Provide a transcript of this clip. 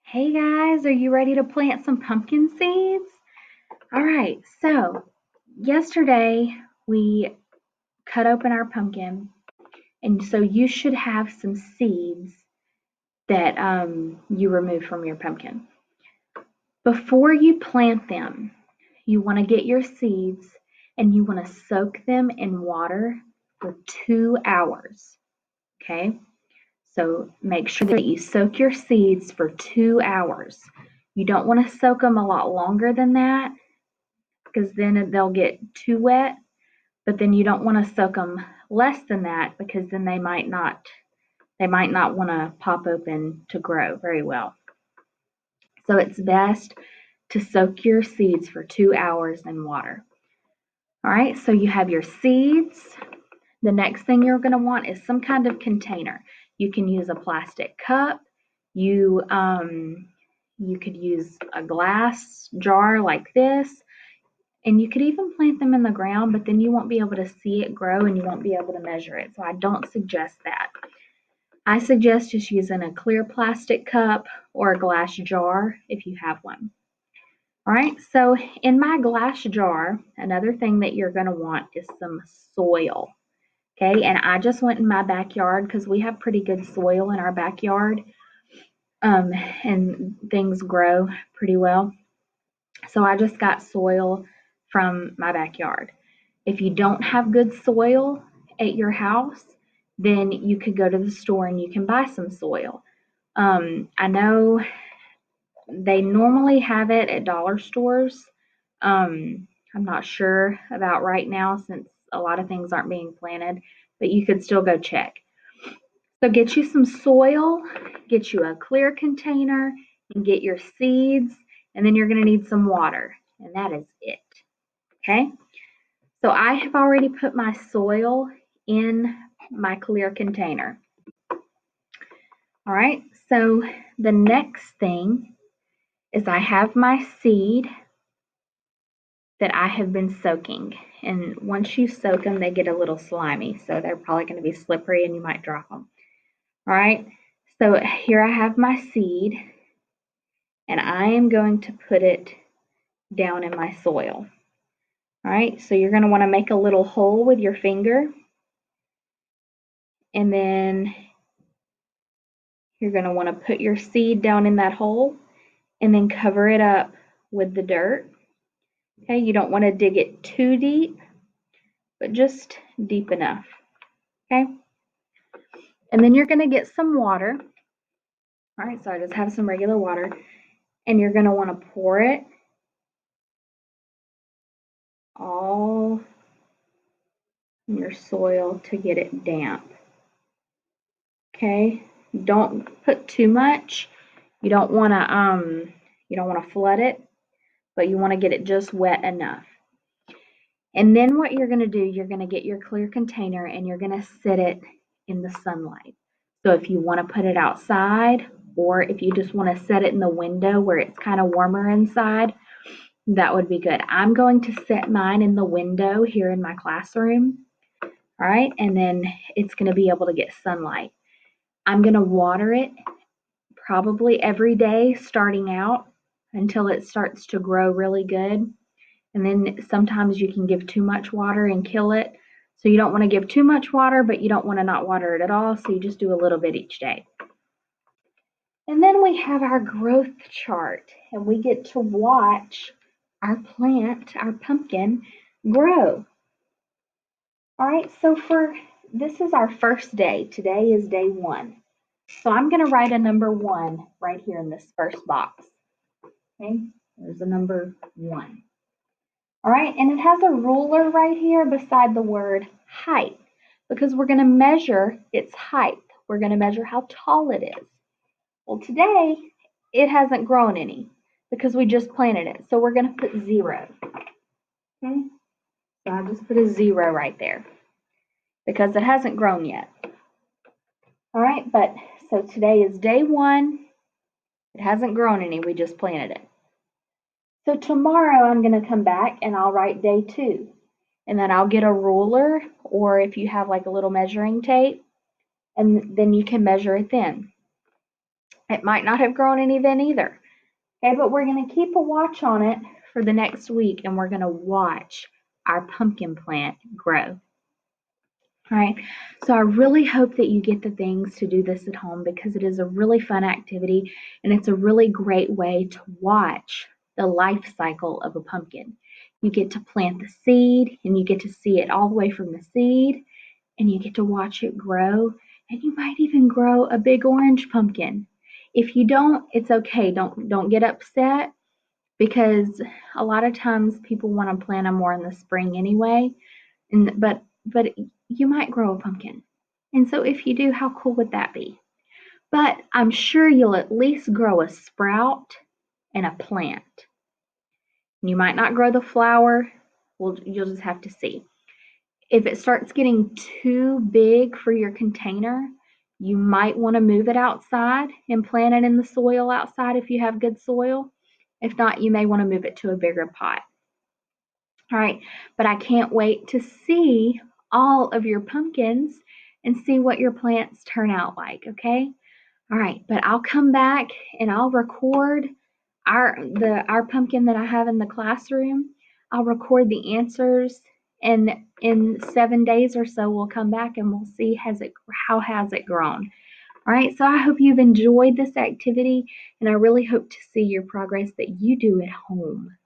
Hey guys, are you ready to plant some pumpkin seeds? All right, so yesterday we cut open our pumpkin, and so you should have some seeds that you remove from your pumpkin. Before you plant them, you want to get your seeds and you want to soak them in water for 2 hours. Okay, so make sure that you soak your seeds for 2 hours. You don't want to soak them a lot longer than that because then they'll get too wet, but then you don't want to soak them less than that because then they might not want to pop open to grow very well. So it's best to soak your seeds for 2 hours in water. All right, so you have your seeds. The next thing you're going to want is some kind of container. You can use a plastic cup. You could use a glass jar like this, and you could even plant them in the ground, but then you won't be able to see it grow and you won't be able to measure it. So I don't suggest that. I suggest just using a clear plastic cup or a glass jar if you have one. All right, so in my glass jar, another thing that you're going to want is some soil. Okay, and I just went in my backyard because we have pretty good soil in our backyard, and things grow pretty well. So I just got soil from my backyard. If you don't have good soil at your house, then you could go to the store and you can buy some soil. I know they normally have it at dollar stores. I'm not sure about right now since a lot of things aren't being planted, but you could still go check. So get you some soil, get you a clear container, and get your seeds, and then you're going to need some water, and that is it. Okay? So I have already put my soil in my clear container. All right, so the next thing is I have my seed that I have been soaking. And once you soak them, they get a little slimy, so they're probably going to be slippery and you might drop them. All right, so here I have my seed, and I am going to put it down in my soil. All right, so you're going to want to make a little hole with your finger, and then you're going to want to put your seed down in that hole and then cover it up with the dirt. Okay, you don't want to dig it too deep, but just deep enough. Okay, and then you're going to get some water. All right, so I just have some regular water, and you're going to want to pour it all in your soil to get it damp. Okay, don't put too much. You don't want to flood it, but you want to get it just wet enough. And then what you're going to do, you're going to get your clear container and you're going to sit it in the sunlight. So if you want to put it outside, or if you just want to set it in the window where it's kind of warmer inside, that would be good. I'm going to set mine in the window here in my classroom. All right, and then it's going to be able to get sunlight. I'm going to water it probably every day starting out until it starts to grow really good. And then sometimes you can give too much water and kill it. So you don't want to give too much water, but you don't want to not water it at all. So you just do a little bit each day. And then we have our growth chart, and we get to watch our plant, our pumpkin, grow. All right, so this is our first day. Today is day 1. So I'm going to write a number 1 right here in this first box. Okay, there's a number 1. All right, and it has a ruler right here beside the word height because we're going to measure its height. We're going to measure how tall it is. Well, today it hasn't grown any because we just planted it. So we're going to put 0. Okay, so I just put a 0 right there because it hasn't grown yet. All right, so today is day 1. It hasn't grown any, we just planted it. So tomorrow I'm going to come back and I'll write day 2. And then I'll get a ruler, or if you have like a little measuring tape, and then you can measure it then. It might not have grown any then either. Okay, but we're going to keep a watch on it for the next week, and we're going to watch our pumpkin plant grow. All right, so I really hope that you get the things to do this at home, because it is a really fun activity and it's a really great way to watch the life cycle of a pumpkin. You get to plant the seed and you get to see it all the way from the seed, and you get to watch it grow, and you might even grow a big orange pumpkin. If you don't, it's okay. Don't get upset, because a lot of times people want to plant them more in the spring anyway. But you might grow a pumpkin. And so if you do, how cool would that be? But I'm sure you'll at least grow a sprout and a plant. You might not grow the flower. Well, you'll just have to see. If it starts getting too big for your container, you might want to move it outside and plant it in the soil outside if you have good soil. If not, you may want to move it to a bigger pot. All right, but I can't wait to see all of your pumpkins and see what your plants turn out like, okay? All right, but I'll come back and I'll record our pumpkin that I have in the classroom. I'll record the answers, and in 7 days or so we'll come back and we'll see how has it grown. All right, so I hope you've enjoyed this activity, and I really hope to see your progress that you do at home.